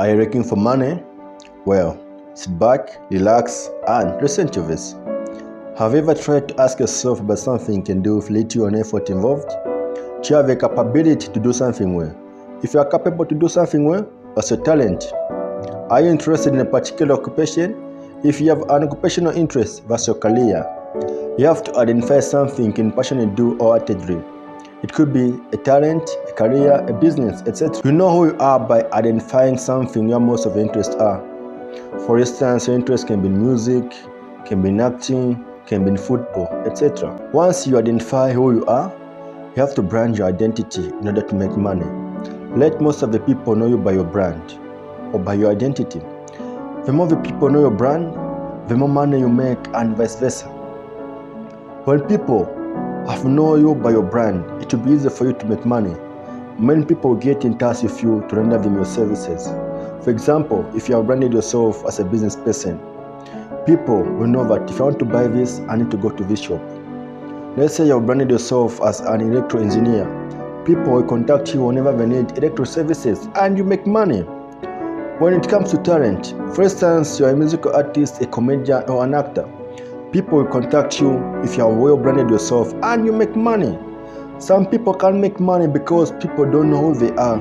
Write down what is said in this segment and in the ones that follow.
Are you looking for money? Well, sit back, relax, and listen to this. Have you ever tried to ask yourself about something you can do with little or effort involved? Do you have a capability to do something well? If you are capable to do something well, what's your talent? Are you interested in a particular occupation? If you have an occupational interest, that's your career. You have to identify something you can passionately do wholeheartedly. It could be a talent, a career, a business, etc. You know who you are by identifying something your most of your interests are. For instance, your interest can be in music, can be in acting, can be in football, etc. Once you identify who you are, you have to brand your identity in order to make money. Let most of the people know you by your brand or by your identity. The more the people know your brand, the more money you make, and vice versa. When people have known you by your brand, it will be easier for you to make money. Many people get in touch with you to render them your services. For example, if you have branded yourself as a business person, people will know that if I want to buy this, I need to go to this shop. Let's say you have branded yourself as an electrical engineer. People will contact you whenever they need electrical services, and you make money. When it comes to talent, for instance, you are a musical artist, a comedian, or an actor. People will contact you if you have well branded yourself, and you make money. Some people can't make money because people don't know who they are.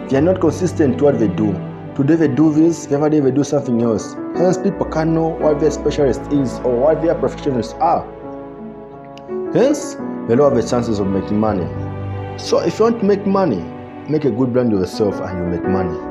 They are not consistent to what they do. Today they do this, the other day they do something else. Hence people can't know what their specialist is or what their professionals are. Hence, they don't have the chances of making money. So if you want to make money, make a good brand of yourself and you make money.